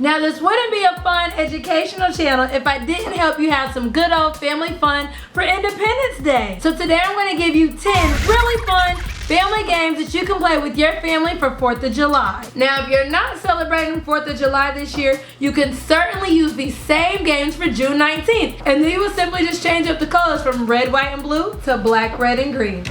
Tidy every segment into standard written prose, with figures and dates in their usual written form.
Now this wouldn't be a fun educational channel if I didn't help you have some good old family fun for Independence Day. So today I'm going to give you 10 really fun family games that you can play with your family for 4th of July. Now if you're not celebrating 4th of July this year, you can certainly use these same games for June 19th. And then you will simply just change up the colors from red, white, and blue to black, red, and green.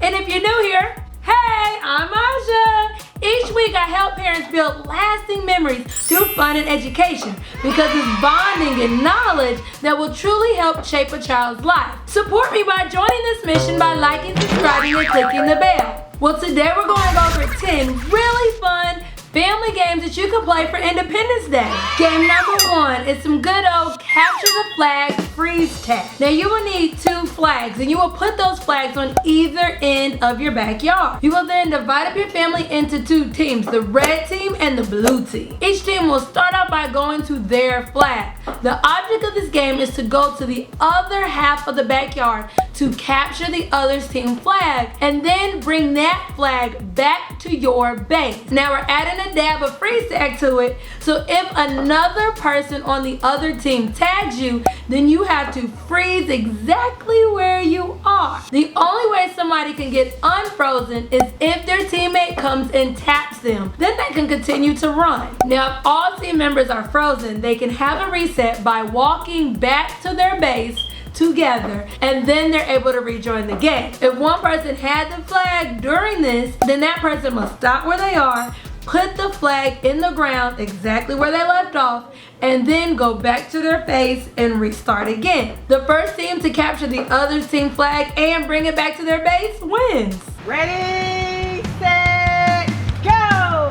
And if you're new here, hey, I'm Aja. Each week I help parents build lasting memories through fun and education because it's bonding and knowledge that will truly help shape a child's life. Support me by joining this mission by liking, subscribing, and clicking the bell. Well, today we're going to go over 10 really fun family games that you can play for Independence Day. Game number 1 is some good old capture the flag freeze tag. Now you will need 2 flags and you will put those flags on either end of your backyard. You will then divide up your family into 2 teams, the red team and the blue team. Each team will start out by going to their flag. The object of this game is to go to the other half of the backyard to capture the other team flag and then bring that flag back to your base. Now we're adding a dab of freeze tag to it, so if another person on the other team tags you, then you have to freeze exactly where you are. The only way somebody can get unfrozen is if their teammate comes and taps them. Then they can continue to run. Now if all team members are frozen, they can have a reset by walking back to their base together, and then they're able to rejoin the game. If one person had the flag during this, then that person must stop where they are, put the flag in the ground exactly where they left off, and then go back to their base and restart again. The first team to capture the other team flag and bring it back to their base wins. Ready, set, go!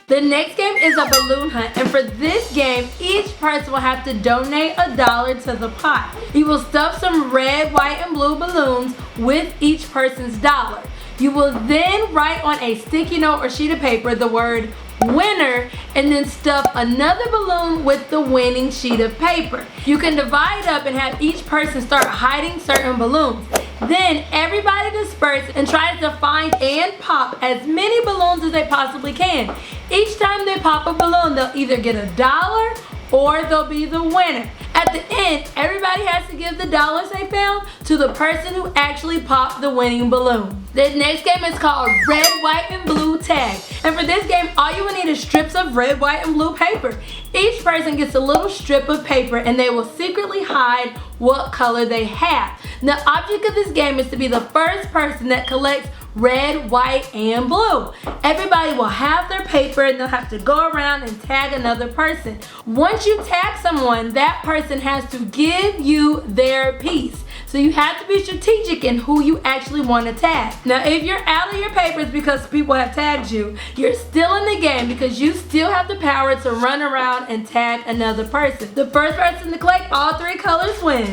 The next game is a balloon hunt, and for this game, each person will have to donate $1 to the pot. You will stuff some red, white, and blue balloons with each person's dollar. You will then write on a sticky note or sheet of paper the word winner and then stuff another balloon with the winning sheet of paper. You can divide up and have each person start hiding certain balloons. Then everybody disperses and tries to find and pop as many balloons as they possibly can. Each time they pop a balloon, they'll either get $1 or they'll be the winner. At the end, everybody has to give the dollars they found to the person who actually popped the winning balloon. The next game is called Red, White, and Blue Tag. And for this game, all you will need is strips of red, white, and blue paper. Each person gets a little strip of paper and they will secretly hide what color they have. The object of this game is to be the first person that collects red, white, and blue. Everybody will have their paper and they'll have to go around and tag another person. Once you tag someone, that person has to give you their piece. So you have to be strategic in who you actually want to tag. Now if you're out of your papers because people have tagged you, you're still in the game because you still have the power to run around and tag another person. The first person to collect all 3 colors wins.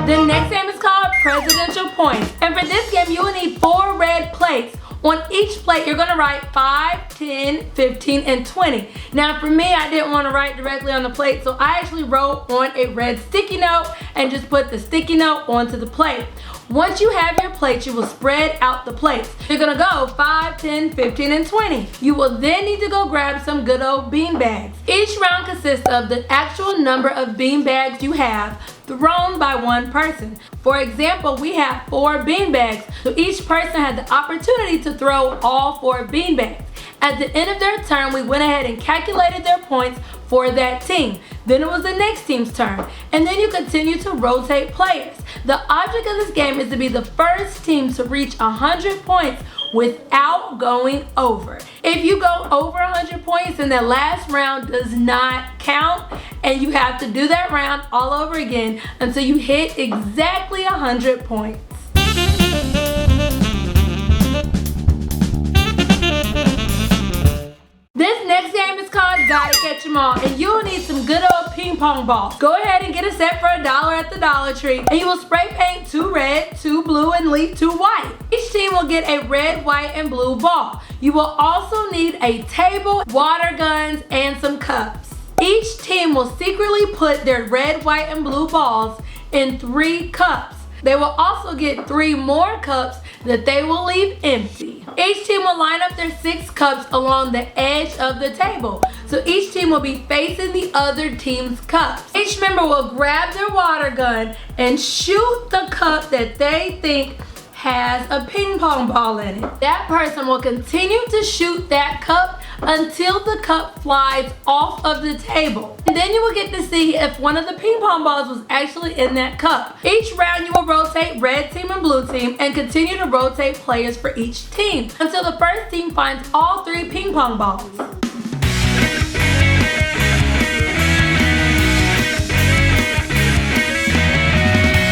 The next game is called Presidential Points. And for this game, you will need 4 red plates. On each plate, you're gonna write 5, 10, 15, and 20. Now for me, I didn't wanna write directly on the plate, so I actually wrote on a red sticky note and just put the sticky note onto the plate. Once you have your plate, you will spread out the plates. You're gonna go 5, 10, 15, and 20. You will then need to go grab some good old bean bags. Each round consists of the actual number of bean bags you have thrown by one person. For example, we have 4 bean bags, so each person had the opportunity to throw all 4 bean bags. At the end of their turn, we went ahead and calculated their points for that team. Then it was the next team's turn, and then you continue to rotate players. The object of this game is to be the first team to reach 100 points without going over. If you go over 100 points, then that last round does not count, and you have to do that round all over again until you hit exactly 100 points. This next gotta catch them all. And you'll need some good old ping pong balls. Go ahead and get a set for $1 at the Dollar Tree. And you will spray paint 2 red, 2 blue, and leave 2 white. Each team will get a red, white, and blue ball. You will also need a table, water guns, and some cups. Each team will secretly put their red, white, and blue balls in 3 cups. They will also get 3 more cups that they will leave empty. Each team will line up their 6 cups along the edge of the table. So each team will be facing the other team's cups. Each member will grab their water gun and shoot the cup that they think has a ping pong ball in it. That person will continue to shoot that cup until the cup flies off of the table. And then you will get to see if one of the ping pong balls was actually in that cup. Each round you will rotate red team and blue team and continue to rotate players for each team until the first team finds all 3 ping pong balls.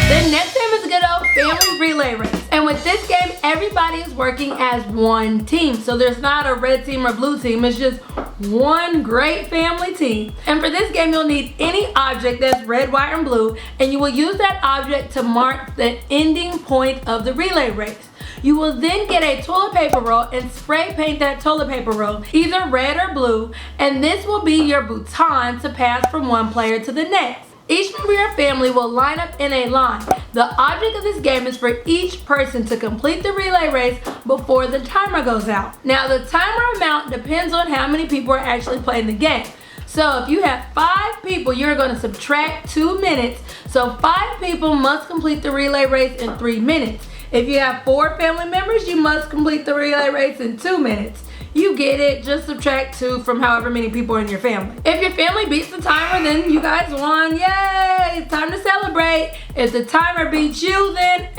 The next game is a good old family relay race. And with this game, everybody is working as one team. So there's not a red team or blue team. It's just one great family team. And for this game, you'll need any object that's red, white, and blue. And you will use that object to mark the ending point of the relay race. You will then get a toilet paper roll and spray paint that toilet paper roll, either red or blue. And this will be your baton to pass from one player to the next. Each member of your family will line up in a line. The object of this game is for each person to complete the relay race before the timer goes out. Now the timer amount depends on how many people are actually playing the game. So if you have 5 people, you're going to subtract 2 minutes. So 5 people must complete the relay race in 3 minutes. If you have 4 family members, you must complete the relay race in 2 minutes. You get it, just subtract 2 from however many people are in your family. If your family beats the timer, then you guys won. Yay! It's time to celebrate. If the timer beats you, then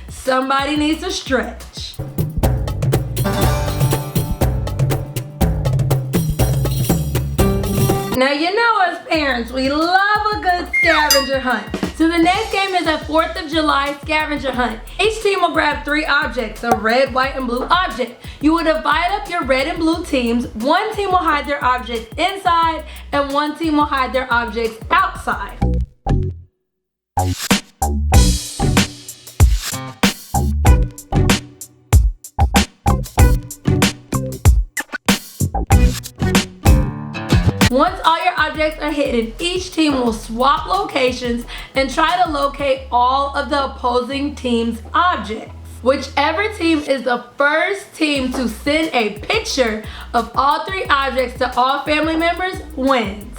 somebody needs to stretch. Now you know us parents, we love a good scavenger hunt. So the next game is a 4th of July scavenger hunt. Each team will grab 3 objects, a red, white, and blue object. You will divide up your red and blue teams. One team will hide their objects inside and one team will hide their objects outside. Once all your objects are hidden, each team will swap locations and try to locate all of the opposing team's objects. Whichever team is the first team to send a picture of all 3 objects to all family members wins.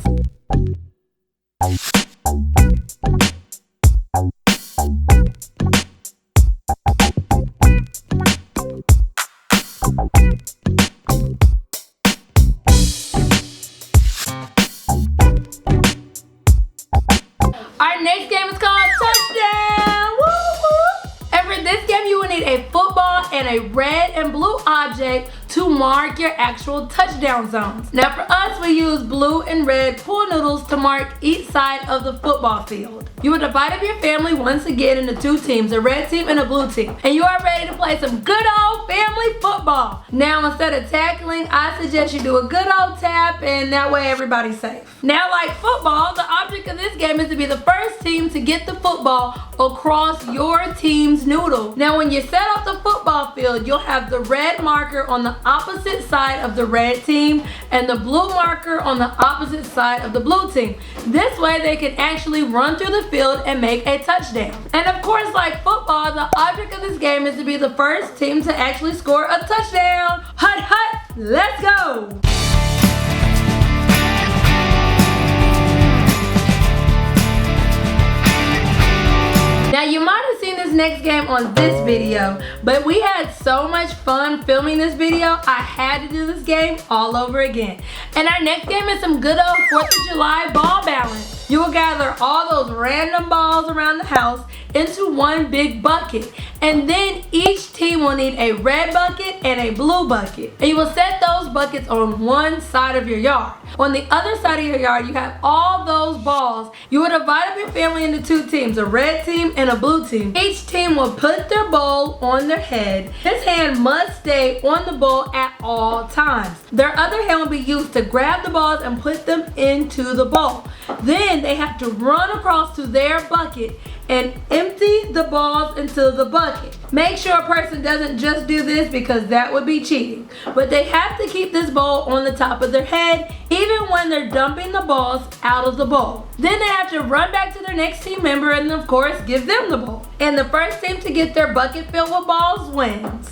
Our next game is called Touchdown! Woo-hoo! And for this game, you will need a football and a red and blue object to mark your actual touchdown zones. Now for us, we use blue and red pool noodles to mark each side of the football field. You will divide up your family once again into 2 teams, a red team and a blue team. And you are ready to play some good old family football. Now instead of tackling, I suggest you do a good old tap and that way everybody's safe. Now like football, the object of this game is to be the first team to get the football across your team's noodle. Now when you set up the football field, you'll have the red marker on the opposite side of the red team and the blue marker on the opposite side of the blue team. This way they can actually run through the field and make a touchdown. And of course, like football, the object of this game is to be the first team to actually score a touchdown. Hut hut, let's go! Now you might have seen this next game on this video, but we had so much fun filming this video, I had to do this game all over again. And our next game is some good old 4th of July ball balance. You will gather all those random balls around the house into one big bucket. And then each team will need a red bucket and a blue bucket. And you will set those buckets on one side of your yard. On the other side of your yard, you have all those balls. You will divide up your family into 2 teams, a red team and a blue team. Each team will put their bowl on their head. His hand must stay on the bowl at all times. Their other hand will be used to grab the balls and put them into the bowl. Then they have to run across to their bucket and empty the balls into the bucket. Make sure a person doesn't just do this because that would be cheating. But they have to keep this bowl on the top of their head even when they're dumping the balls out of the bowl. Then they have to run back to their next team member and of course give them the bowl. And the first team to get their bucket filled with balls wins.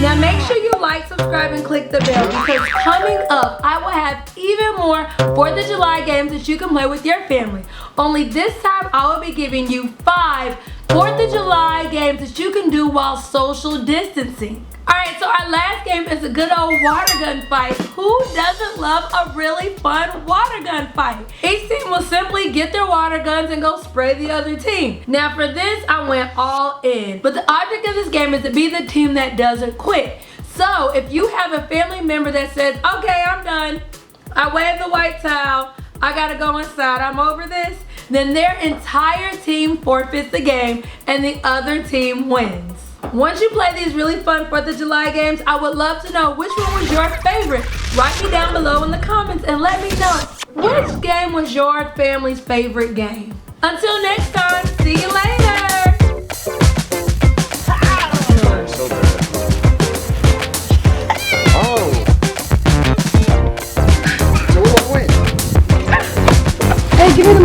Now make sure you like, subscribe, and click the bell because coming up, I will have even more 4th of July games that you can play with your family. Only this time, I will be giving you 5 4th of July games that you can do while social distancing. Alright, so our last game is a good old water gun fight. Who doesn't love a really fun water gun fight? Each team will simply get their water guns and go spray the other team. Now for this, I went all in. But the object of this game is to be the team that doesn't quit. So if you have a family member that says, okay, I'm done, I wave the white towel, I gotta go inside, I'm over this, then their entire team forfeits the game and the other team wins. Once you play these really fun 4th of July games, I would love to know which one was your favorite. Write me down below in the comments and let me know which game was your family's favorite game. Until next time, see you later. Oh. So what wins? Hey, give me the